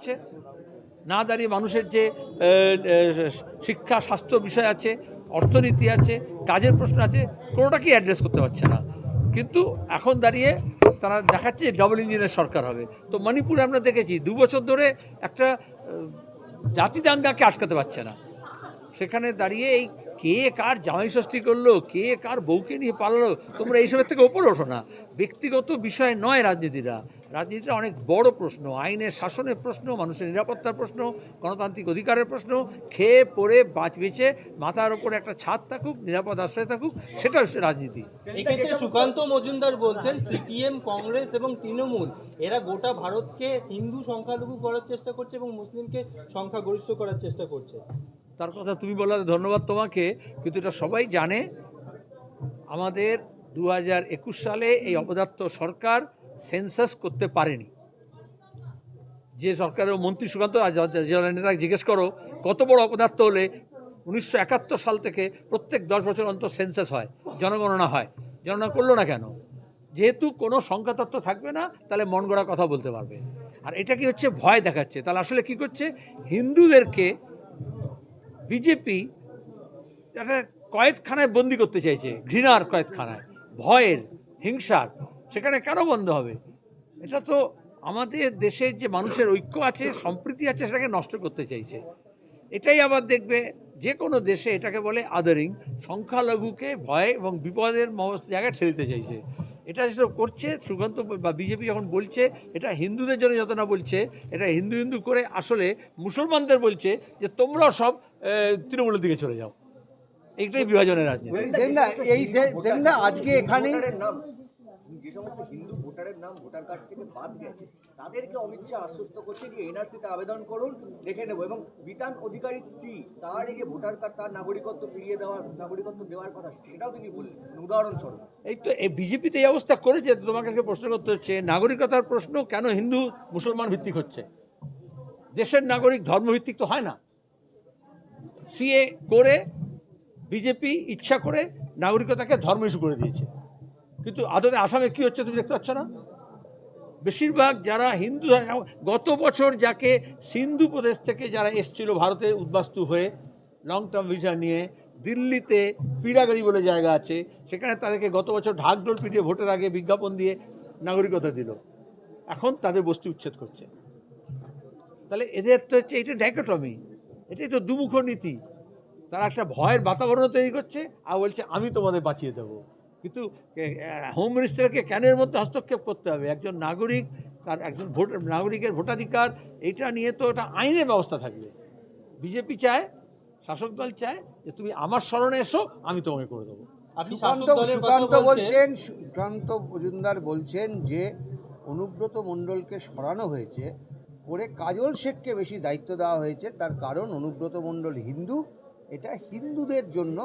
পাচ্ছে না, দাঁড়িয়ে মানুষের যে শিক্ষা স্বাস্থ্য বিষয় আছে, অর্থনীতি আছে, কাজের প্রশ্ন আছে, কোনোটাকেই অ্যাড্রেস করতে পারছে না। কিন্তু এখন দাঁড়িয়ে তারা দেখাচ্ছে যে ডবল ইঞ্জিনের সরকার হবে। তো মণিপুরে আমরা দেখেছি 2 বছর ধরে একটা জাতি দাঙ্গাকে আটকাতে পারছে না। সেখানে দাঁড়িয়ে এই কে কার জামাই ষষ্ঠী করলো, কে কার বউকে নিয়ে পালালো, তোমরা এইসবের থেকে ওপরে ওঠো না। ব্যক্তিগত বিষয় নয় রাজনীতিটা অনেক বড় প্রশ্ন, আইনের শাসনের প্রশ্ন, মানুষের নিরাপত্তার প্রশ্ন, গণতান্ত্রিক অধিকারের প্রশ্ন। খেয়ে পড়ে বেঁচে মাথার ওপরে একটা ছাদ থাকুক, নিরাপদ আশ্রয় থাকুক, সেটা হচ্ছে রাজনীতি। এক্ষেত্রে সুকান্ত মজুমদার বলছেন সিপিএম, কংগ্রেস এবং তৃণমূল এরা গোটা ভারতকে হিন্দু সংখ্যালঘু করার চেষ্টা করছে এবং মুসলিমকে সংখ্যাগরিষ্ঠ করার চেষ্টা করছে। তার কথা তুমি বলার ধন্যবাদ তোমাকে, কিন্তু এটা সবাই জানে আমাদের 2021 সালে এই অপদার্থ সরকার সেন্সাস করতে পারেনি। যে সরকারের মন্ত্রী সুকান্ত জেলা নেতা জিজ্ঞেস করো কত বড় অপদার্থ হলে 1971 সাল থেকে প্রত্যেক 10 বছর অন্তর সেন্সাস হয়, জনগণনা হয়, জনগণনা করলো না কেন? যেহেতু কোনো সংখ্যাতত্ত্ব থাকবে না, তাহলে মন গড়া কথা বলতে পারবে। আর এটা কি হচ্ছে, ভয় দেখাচ্ছে। তাহলে আসলে কি করছে, হিন্দুদেরকে বিজেপি একটা কয়েদখানায় বন্দি করতে চাইছে, ঘৃণার কয়েদখানায়, ভয়ের, হিংসার। সেখানে কেন বন্ধ হবে? এটা তো আমাদের দেশের যে মানুষের ঐক্য আছে, সম্প্রীতি আছে, সেটাকে নষ্ট করতে চাইছে। এটাই আবার দেখবে যে কোনো দেশে এটাকে বলে আদারিং, সংখ্যালঘুকে ভয় এবং বিপদের জায়গায় ঠেলতে চাইছে। এটা যেটা করছে সুকান্ত বা বিজেপি যখন বলছে এটা হিন্দুদের জন্য যত না বলছে, এটা হিন্দু হিন্দু করে আসলে মুসলমানদের বলছে যে তোমরাও সব তৃণমূলের দিকে চলে যাও। এইটাই বিভাজনের রাজনীতি। আজকে এখানে যে সমস্ত হিন্দু ভোটারের নাম ভোটার কার্ড থেকে বাদ গেছে তাদেরকে অমিত শাহ আশ্বস্ত করছে যে এনআরসিতে আবেদন করুন, দেখে নেব। এবং বিটান অধিকারীর স্ত্রী তার এই যে ভোটার কার্ড, তার নাগরিকত্ব ফিরিয়ে দেওয়ার, নাগরিকত্ব দেওয়ার কথা, সেটাও তিনি বললেন উদাহরণস্বরূপ। এই তো এই বিজেপিতে এই অবস্থা করেছে। তোমার কাছে প্রশ্ন করতে হচ্ছে নাগরিকতার প্রশ্ন কেন হিন্দু মুসলমান ভিত্তিক হচ্ছে? দেশের নাগরিক ধর্মভিত্তিক তো হয় না। সিএ করে বিজেপি ইচ্ছা করে নাগরিকতাকে ধর্ম ইস্যু করে দিয়েছে, কিন্তু আদতে আসামে কি হচ্ছে তুমি দেখতে পাচ্ছ না? বেশিরভাগ যারা হিন্দু, গত বছর যাকে সিন্ধু প্রদেশ থেকে যারা এসছিল ভারতে উদ্বাস্তু হয়ে লং টার্ম ভিসা নিয়ে, দিল্লিতে পিড়াগাড়ি বলে জায়গা আছে, সেখানে তাদেরকে গত বছর ঢাকঢোল পিটিয়ে ভোটের আগে বিজ্ঞাপন দিয়ে নাগরিকতা দিল। এখন তাদের বস্তি উচ্ছেদ করছে। তাহলে এদের তো হচ্ছে এটা ডাইকটমি, এটাই তো দুমুখ নীতি। তারা একটা ভয়ের বাতাবরণ তৈরি করছে আর বলছে আমি তোমাদের বাঁচিয়ে দেবো। কিন্তু হোম মিনিস্টারকে কেন এর মধ্যে হস্তক্ষেপ করতে হবে? একজন নাগরিক, তার একজন নাগরিকের ভোটাধিকার, এটা নিয়ে তো এটা আইনের ব্যবস্থা থাকবে। বিজেপি চায়, শাসক দল চায় যে তুমি আমার শরণে এসো, আমি তোমাকে করে দেবো। সুকান্ত মজুমদার বলছেন যে অনুব্রত মণ্ডলকে সরানো হয়েছে, করে কাজল শেখকে বেশি দায়িত্ব দেওয়া হয়েছে। তার কারণ অনুব্রত মণ্ডল হিন্দু, এটা হিন্দুদের জন্য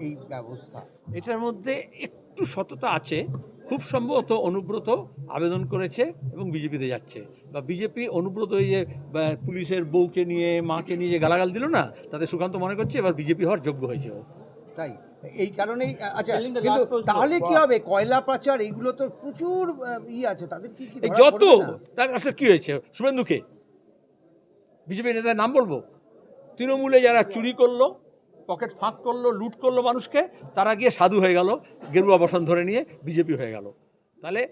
এই ব্যবস্থা। এটার মধ্যে একটু সততা আছে। খুব সম্ভবত অনুব্রত আবেদন করেছে এবং বিজেপিতে যাচ্ছে, বা বিজেপি অনুব্রত এই যে পুলিশের বউকে নিয়ে মাকে নিয়ে যে গালাগাল দিল না, তাতে সুকান্ত মনে করছে এবার বিজেপি হওয়ার যোগ্য হয়েছে। তাই এই কারণেই আচ্ছা, কিন্তু তাহলে কি হবে? কয়লা পাচার এইগুলো তো প্রচুর আছে, তাদের কি যত তার আসলে কি হয়েছে? শুভেন্দুকে বিজেপি নেতার নাম বলবো? তৃণমূলে যারা চুরি করলো, পকেট ফাঁক করলো, লুট করলো মানুষকে, তারা গিয়ে সাধু হয়ে গেল, গেরুয়া বসন ধরে নিয়ে বিজেপি হয়ে গেল। তাহলে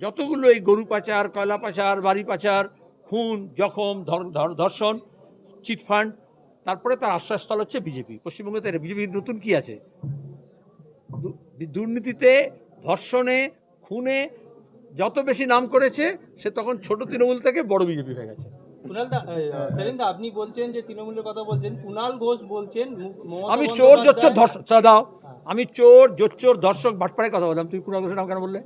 যতগুলো এই গরু পাচার, কয়লা পাচার, বাড়ি পাচার, খুন, জখম, ধর্ষণ, চিটফান্ড, তারপরে তার আশ্রয়স্থল হচ্ছে বিজেপি। পশ্চিমবঙ্গে তো বিজেপির নতুন কি আছে? দুর্নীতিতে, ধর্ষণে, খুনে যত বেশি নাম করেছে, সে তখন ছোট তৃণমূল থেকে বড় বিজেপি হয়ে গেছে। সেলিমদা, আপনি বলছেন যে তৃণমূলের কথা বলছেন, কুণাল ঘোষ বলছেন আমি চোর জোচ্চোর ধর্ষক, দাও আমি চোর জোচ্চোর ধর্ষক বাটপাড়ায় কথা বললাম, তুমি কুণাল ঘোষের নাম কেন বললে?